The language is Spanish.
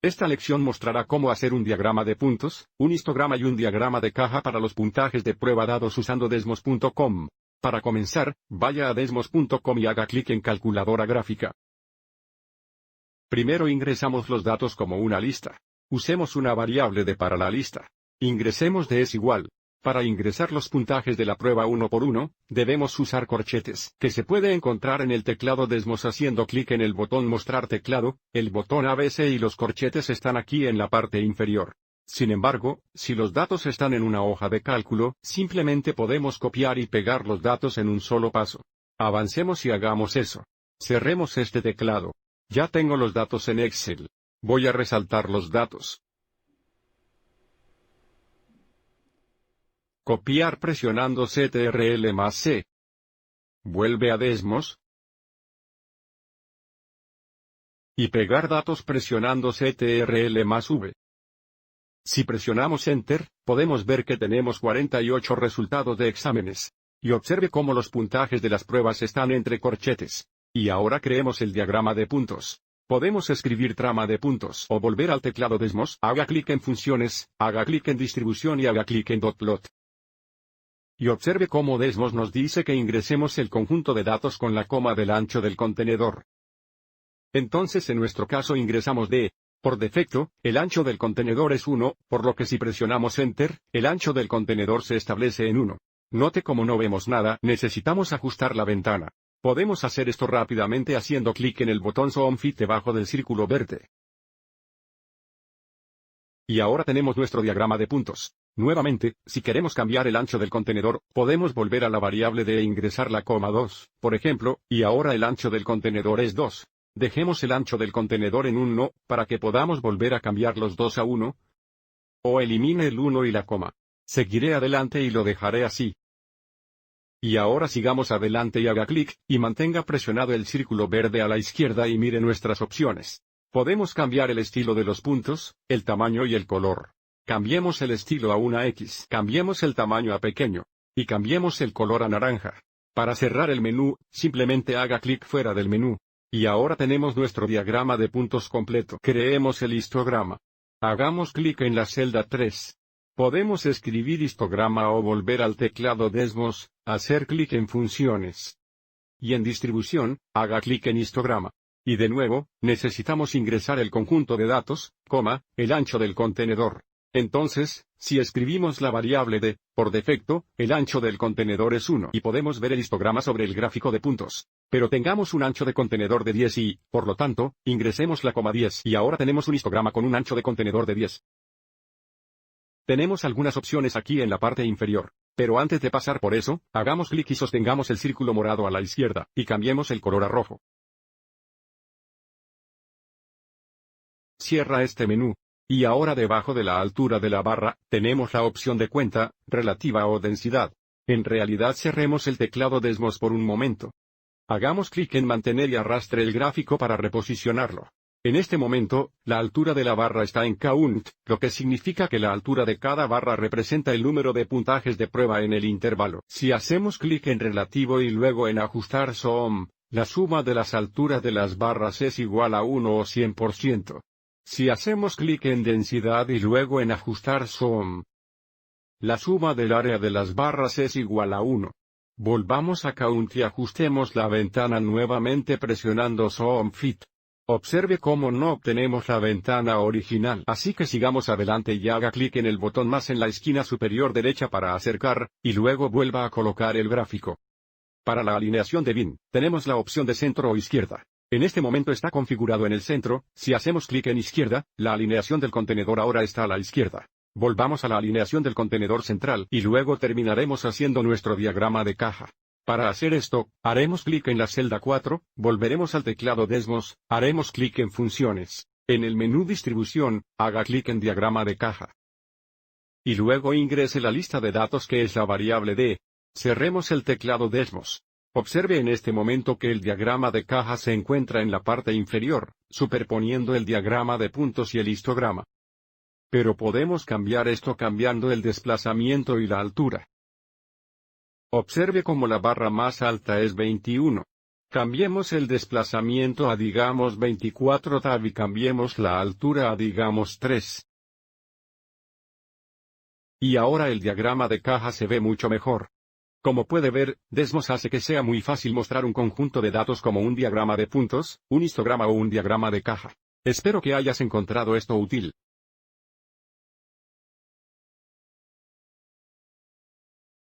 Esta lección mostrará cómo hacer un diagrama de puntos, un histograma y un diagrama de caja para los puntajes de prueba dados usando Desmos.com. Para comenzar, vaya a Desmos.com y haga clic en Calculadora gráfica. Primero ingresamos los datos como una lista. Usemos una variable de para la lista. Ingresemos de es igual. Para ingresar los puntajes de la prueba uno por uno, debemos usar corchetes, que se puede encontrar en el teclado Desmos haciendo clic en el botón Mostrar teclado, el botón ABC y los corchetes están aquí en la parte inferior. Sin embargo, si los datos están en una hoja de cálculo, simplemente podemos copiar y pegar los datos en un solo paso. Avancemos y hagamos eso. Cerremos este teclado. Ya tengo los datos en Excel. Voy a resaltar los datos. Copiar presionando CTRL más C. Vuelve a Desmos. Y pegar datos presionando CTRL más V. Si presionamos Enter, podemos ver que tenemos 48 resultados de exámenes. Y observe cómo los puntajes de las pruebas están entre corchetes. Y ahora creemos el diagrama de puntos. Podemos escribir trama de puntos o volver al teclado Desmos, haga clic en Funciones, haga clic en Distribución y haga clic en Dotplot. Y observe cómo Desmos nos dice que ingresemos el conjunto de datos con la coma del ancho del contenedor. Entonces en nuestro caso ingresamos de, por defecto, el ancho del contenedor es 1, por lo que si presionamos Enter, el ancho del contenedor se establece en 1. Note cómo no vemos nada, necesitamos ajustar la ventana. Podemos hacer esto rápidamente haciendo clic en el botón Zoom Fit debajo del círculo verde. Y ahora tenemos nuestro diagrama de puntos. Nuevamente, si queremos cambiar el ancho del contenedor, podemos volver a la variable de e ingresar la coma 2, por ejemplo, y ahora el ancho del contenedor es 2. Dejemos el ancho del contenedor en 1, para que podamos volver a cambiar los 2 a 1. O elimine el 1 y la coma. Seguiré adelante y lo dejaré así. Y ahora sigamos adelante y haga clic, y mantenga presionado el círculo verde a la izquierda y mire nuestras opciones. Podemos cambiar el estilo de los puntos, el tamaño y el color. Cambiemos el estilo a una X, cambiemos el tamaño a pequeño, y cambiemos el color a naranja. Para cerrar el menú, simplemente haga clic fuera del menú. Y ahora tenemos nuestro diagrama de puntos completo. Creemos el histograma. Hagamos clic en la celda 3. Podemos escribir histograma o volver al teclado Desmos, hacer clic en Funciones. Y en Distribución, haga clic en histograma. Y de nuevo, necesitamos ingresar el conjunto de datos, el ancho del contenedor. Entonces, si escribimos la variable de, por defecto, el ancho del contenedor es 1 y podemos ver el histograma sobre el gráfico de puntos. Pero tengamos un ancho de contenedor de 10 y, por lo tanto, ingresemos la coma 10 y ahora tenemos un histograma con un ancho de contenedor de 10. Tenemos algunas opciones aquí en la parte inferior. Pero antes de pasar por eso, hagamos clic y sostengamos el círculo morado a la izquierda, y cambiemos el color a rojo. Cierra este menú. Y ahora debajo de la altura de la barra, tenemos la opción de cuenta, relativa o densidad. En realidad cerremos el teclado Desmos por un momento. Hagamos clic en mantener y arrastre el gráfico para reposicionarlo. En este momento, la altura de la barra está en count, lo que significa que la altura de cada barra representa el número de puntajes de prueba en el intervalo. Si hacemos clic en relativo y luego en ajustar zoom, la suma de las alturas de las barras es igual a 1 o 100%. Si hacemos clic en densidad y luego en ajustar zoom, la suma del área de las barras es igual a 1. Volvamos a count y ajustemos la ventana nuevamente presionando Zoom Fit. Observe cómo no obtenemos la ventana original. Así que sigamos adelante y haga clic en el botón más en la esquina superior derecha para acercar, y luego vuelva a colocar el gráfico. Para la alineación de bin, tenemos la opción de centro o izquierda. En este momento está configurado en el centro. Si hacemos clic en izquierda, la alineación del contenedor ahora está a la izquierda. Volvamos a la alineación del contenedor central y luego terminaremos haciendo nuestro diagrama de caja. Para hacer esto, haremos clic en la celda 4, volveremos al teclado Desmos, haremos clic en Funciones. En el menú Distribución, haga clic en Diagrama de caja. Y luego ingrese la lista de datos que es la variable d. Cerremos el teclado Desmos. Observe en este momento que el diagrama de caja se encuentra en la parte inferior, superponiendo el diagrama de puntos y el histograma. Pero podemos cambiar esto cambiando el desplazamiento y la altura. Observe cómo la barra más alta es 21. Cambiemos el desplazamiento a digamos 24 tab y cambiemos la altura a digamos 3. Y ahora el diagrama de caja se ve mucho mejor. Como puede ver, Desmos hace que sea muy fácil mostrar un conjunto de datos como un diagrama de puntos, un histograma o un diagrama de caja. Espero que hayas encontrado esto útil.